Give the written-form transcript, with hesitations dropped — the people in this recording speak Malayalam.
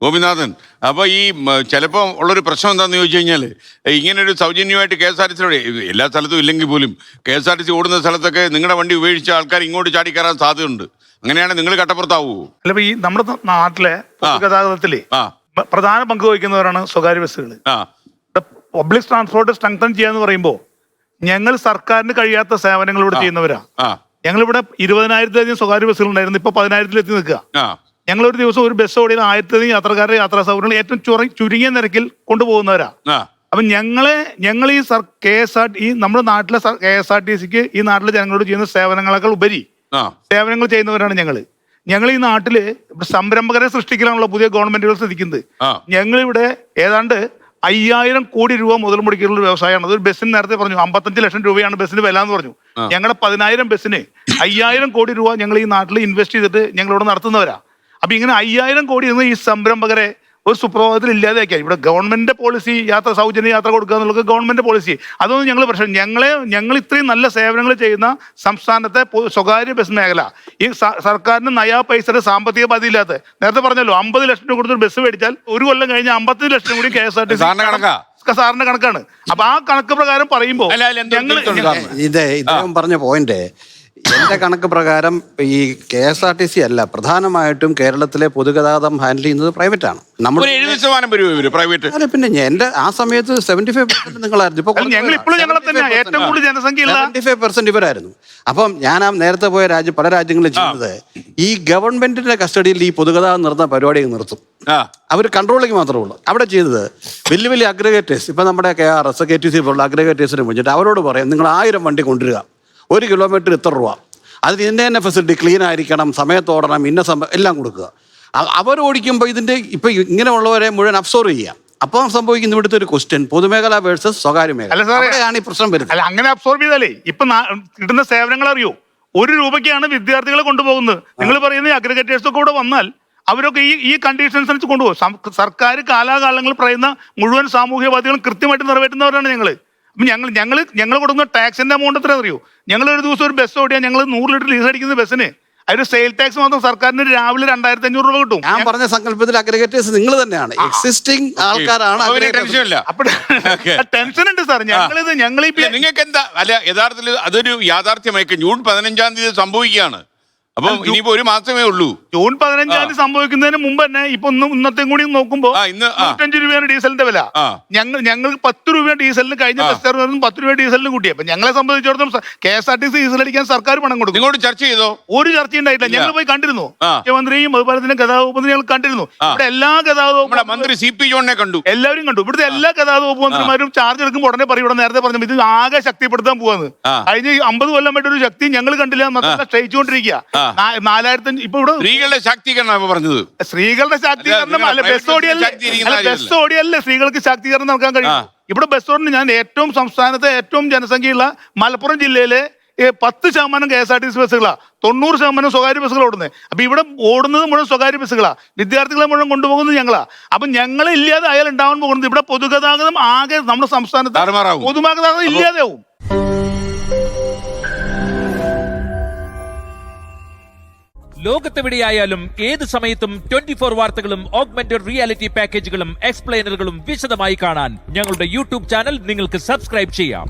ഗോപിനാഥൻ, അപ്പൊ ഈ ചിലപ്പോൾ ഉള്ളൊരു പ്രശ്നം എന്താണെന്ന് ചോദിച്ചു കഴിഞ്ഞാൽ ഇങ്ങനെ ഒരു സൗജന്യമായിട്ട് KSRTC എല്ലാ സ്ഥലത്തും ഇല്ലെങ്കിൽ പോലും KSRTC ഓടുന്ന സ്ഥലത്തൊക്കെ നിങ്ങളുടെ വണ്ടി ഉപേക്ഷിച്ച ആൾക്കാർ ഇങ്ങോട്ട് ചാടിക്കയറാൻ സാധ്യതയുണ്ട്. അങ്ങനെയാണ് നിങ്ങൾ കട്ടപ്പുറത്താവൂ. അല്ല, ഈ നമ്മുടെ നാട്ടിലെ ഗതാഗതത്തില് പ്രധാന പങ്ക് വഹിക്കുന്നവരാണ് സ്വകാര്യ ബസ്സുകൾ. പബ്ലിക് ട്രാൻസ്പോർട്ട് സ്ട്രെങ്തൻ ചെയ്യാന്ന് പറയുമ്പോൾ ഞങ്ങൾ സർക്കാരിന് കഴിയാത്ത സേവനങ്ങൾ ഇവിടെ ചെയ്യുന്നവരാ. ഞങ്ങളിവിടെ 20,000-ലധികം സ്വകാര്യ ബസ്സുകൾ ഉണ്ടായിരുന്നു, ഇപ്പൊ 10,000-ലെത്തി നിൽക്കുക. ഞങ്ങൾ ഒരു ദിവസം ഒരു ബസ് ഓടിയ 1,000-ലധികം യാത്രക്കാരുടെ യാത്രാ സൗകര്യങ്ങൾ ഏറ്റവും ചുരുങ്ങിയ നിരക്കിൽ കൊണ്ടുപോകുന്നവരാ. അപ്പൊ ഞങ്ങൾ ഈ നമ്മുടെ നാട്ടിലെ KSRTCക്ക് ഈ നാട്ടിലെ ജനങ്ങളോട് ചെയ്യുന്ന സേവനങ്ങളെക്കാൾ ഉപരി സേവനങ്ങൾ ചെയ്യുന്നവരാണ് ഞങ്ങൾ ഈ നാട്ടില് സംരംഭകരെ സൃഷ്ടിക്കലാണല്ലോ പുതിയ ഗവൺമെന്റുകൾ ശ്രദ്ധിക്കുന്നത്. ഞങ്ങളിവിടെ ഏതാണ്ട് 5,000 കോടി രൂപ മുതൽ മുടക്കിയുള്ള വ്യവസായമാണ്. അതൊരു ബസ്സിന് നേരത്തെ പറഞ്ഞു 55 ലക്ഷം രൂപയാണ് ബസ്സിന് വില എന്ന് പറഞ്ഞു. ഞങ്ങളുടെ 10,000 ബസ്സിന് 5,000 കോടി രൂപ ഞങ്ങൾ ഈ നാട്ടിൽ ഇൻവെസ്റ്റ് ചെയ്തിട്ട് ഞങ്ങളിവിടെ നടത്തുന്നവരാ. അപ്പൊ ഇങ്ങനെ 5,000 കോടി എന്ന് ഈ സംരംഭകരെ ഒരു സുപ്രഭാതത്തിൽ ഇല്ലാതെയാക്കിയാൽ ഇവിടെ ഗവൺമെന്റ് പോളിസി സൗജന്യ യാത്ര കൊടുക്കുക എന്നുള്ളത് ഗവൺമെന്റ് പോളിസി. അതൊന്നും ഞങ്ങൾ പ്രശ്നം. ഞങ്ങൾ ഇത്രയും നല്ല സേവനങ്ങൾ ചെയ്യുന്ന സംസ്ഥാനത്തെ സ്വകാര്യ ബസ് മേഖല ഈ സർക്കാരിന് നയാ പൈസയുടെ സാമ്പത്തിക ബാധ്യതയില്ലാത്ത, നേരത്തെ പറഞ്ഞല്ലോ 50 ലക്ഷം രൂപ കൊടുത്തൊരു ബസ് മേടിച്ചാൽ ഒരു കൊല്ലം കഴിഞ്ഞ് 55 ലക്ഷം കൂടി KSRTC സാറിന്റെ കണക്കാണ്. അപ്പൊ ആ കണക്ക് പ്രകാരം പറയുമ്പോൾ ഇദ്ദേഹം പറഞ്ഞ പോയിന്റ്, എന്റെ കണക്ക് പ്രകാരം ഈ KSRTC അല്ല, പ്രധാനമായിട്ടും കേരളത്തിലെ പൊതുഗതാഗതം ഹാൻഡിൽ ചെയ്യുന്നത് പ്രൈവറ്റ് ആണ്. നമ്മൾ പിന്നെ എന്റെ ആ സമയത്ത് 75% നിങ്ങളായിരുന്നു, ഇപ്പൊ 75% ഇവരായിരുന്നു. അപ്പം ഞാൻ നേരത്തെ പോയ പല രാജ്യങ്ങളും ചെയ്യുന്നത് ഈ ഗവൺമെന്റിന്റെ കസ്റ്റഡിയിൽ ഈ പൊതുഗതാഗതം നിർത്തുന്ന പരിപാടി നിർത്തും. അവർ കൺട്രോളിങ് മാത്രമേ ഉള്ളൂ. അവിടെ ചെയ്തത് വലിയ വലിയ അഗ്രഗേറ്റേഴ്സ്, ഇപ്പൊ നമ്മുടെ KRS KTC പോലുള്ള അഗ്രഗേറ്റേഴ്സിനെ വിളിച്ചിട്ട് അവരോട് പറയാം, നിങ്ങൾ 1000 വണ്ടി കൊണ്ടുവരിക, 1 കിലോമീറ്റർ ഇത്ര രൂപ, അതിന് ഇന്ന ഫെസിലിറ്റി, ക്ലീൻ ആയിരിക്കണം, സമയത്തോടണം, എല്ലാം കൊടുക്കുക. അവർ ഓടിക്കുമ്പോൾ ഇപ്പൊ ഇങ്ങനെയുള്ളവരെ മുഴുവൻ അബ്സോർവ് ചെയ്യുക. അപ്പോൾ സംഭവിക്കുന്ന ഇവിടുത്തെ ഒരു ക്വസ്റ്റ്യൻ, പൊതുമേഖല വേഴ്സസ് സ്വകാര്യ മേഖല, അവിടെയാണ് ഈ പ്രശ്നം വരുന്നത്. അല്ല, അങ്ങനെ അബ്സോർവ് ചെയ്താലേ ഇപ്പൊ കിട്ടുന്ന സേവനങ്ങൾ അറിയോ? 1 രൂപയ്ക്കാണ് വിദ്യാർത്ഥികളെ കൊണ്ടുപോകുന്നത്. നിങ്ങൾ പറയുന്ന അഗ്രിഗേറ്റേഴ്സ് ഒക്കെ ഇവിടെ വന്നാൽ അവരൊക്കെ ഈ കണ്ടീഷൻസ് അനുസരിച്ച് കൊണ്ടുപോകും. സർക്കാർ കാലാകാലങ്ങളിൽ പറയുന്ന മുഴുവൻ സാമൂഹ്യ ബാധ്യതകളും കൃത്യമായിട്ട് നിറവേറ്റുന്നവരാണ് ഞങ്ങൾ. ഞങ്ങൾ കൊടുക്കുന്ന ടാക്സിന്റെ എമൗണ്ട് എത്ര അറിയോ? ഞങ്ങൾ ഒരു ദിവസം ഒരു ബസ് ഓടിയാൽ ഞങ്ങൾ 100 ലിറ്റർ ഡീസൽ അടിക്കുന്ന ബസ്സിന് അതിന് സെയിൽ ടാക്സ് മാത്രം സർക്കാരിന് രാവിലെ 2,500 രൂപ കിട്ടും. ഞാൻ പറഞ്ഞ സങ്കല്പത്തിൽ അഗ്രഗേറ്റേഴ്സ് നിങ്ങൾ തന്നെയാണ്, എക്സിസ്റ്റിംഗ് ആൾക്കാരാണ്. ടെൻഷൻ ഉണ്ട് സാർ. നിങ്ങൾക്ക് എന്താ അല്ല, യഥാർത്ഥത്തിൽ അതൊരു യാഥാർത്ഥ്യമായി ജൂൺ 15-ം തീയതി സംഭവിക്കുകയാണ്. അപ്പൊ ഇനിയിപ്പോ ഒരു മാസമേ ഉള്ളൂ. ജൂൺ 15-ം തീയതി സംഭവിക്കുന്നതിന് മുമ്പ് തന്നെ ഇപ്പൊ ഇന്നത്തെയും കൂടി നോക്കുമ്പോ 105 രൂപയാണ് ഡീസലിന്റെ വില. ഞങ്ങൾ 10 രൂപ ഡീസലിന് കഴിഞ്ഞ ബസ് 10 രൂപ ഡീസലിന് കൂട്ടിയ. അപ്പൊ ഞങ്ങളെ സംബന്ധിച്ചിടത്തോളം KSRTC ഡീസൽ അടിക്കാൻ സർക്കാർ പണം കൊടുക്കും. നിങ്ങളോട് ചർച്ച ചെയ്തോ? ഒരു ചർച്ച ഉണ്ടായിട്ടില്ല. ഞങ്ങൾ പോയി കണ്ടിരുന്നു, മുഖ്യമന്ത്രിയും അതുപോലെ തന്നെ ഗതാഗത വകുപ്പ് ഞങ്ങൾ കണ്ടിരുന്നു. ഇവിടെ എല്ലാ ഗതാഗത വകുപ്പ് മന്ത്രി CP ജോണിനെ കണ്ടു, എല്ലാവരും കണ്ടു. ഇവിടുത്തെ എല്ലാ ഗതാഗത വകുപ്പ് മന്ത്രിമാരും ചാർജ് എടുക്കുമ്പോൾ ഉടനെ പറയും, ഇവിടെ നേരത്തെ പറഞ്ഞു ഇത് ആകെ ശക്തിപ്പെടുത്താൻ പോവാന്ന്. കഴിഞ്ഞ 50 കൊല്ലമായിട്ട് ഒരു ശക്തി ഞങ്ങൾ കണ്ടില്ല, ക്ഷയിച്ചുകൊണ്ടിരിക്കുക. 4,000 ഇപ്പൊ ഇവിടെ സ്ത്രീകളുടെ ശാക്തീകരണം പറഞ്ഞത്. സ്ത്രീകളുടെ ശാക്തീകരണം അല്ല, ബസ് ഓടിയല്ലേ സ്ത്രീകൾക്ക് ശാക്തീകരണം നടക്കാൻ കഴിയും. ഇവിടെ ബസ് ഓടിന് ഞാൻ സംസ്ഥാനത്തെ ഏറ്റവും ജനസംഖ്യയുള്ള മലപ്പുറം ജില്ലയിലെ 10% KSRTC ബസ്സുകളാ, 90% സ്വകാര്യ ബസ്സുകൾ ഓടുന്നത്. അപ്പൊ ഇവിടെ ഓടുന്നത് മുഴുവൻ സ്വകാര്യ ബസ്സുകളാ, വിദ്യാർത്ഥികളെ മുഴുവൻ കൊണ്ടുപോകുന്നത് ഞങ്ങളാ. അപ്പൊ ഞങ്ങളെ ഇല്ലാതെ അയാൾ ഉണ്ടാവാൻ പോകുന്നത് ഇവിടെ പൊതുഗതാഗതം ആകെ നമ്മുടെ സംസ്ഥാനത്ത് പൊതുഗതാഗതം ഇല്ലാതെയാവും. ലോകത്തെവിടെയായാലും ഏത് സമയത്തും 24 വാർത്തകളും ഓഗ്മെന്റഡ് റിയാലിറ്റി പാക്കേജുകളും എക്സ്പ്ലെയിനറുകളും വിശദമായി കാണാൻ ഞങ്ങളുടെ YouTube ചാനൽ നിങ്ങൾക്ക് സബ്സ്ക്രൈബ് ചെയ്യാം.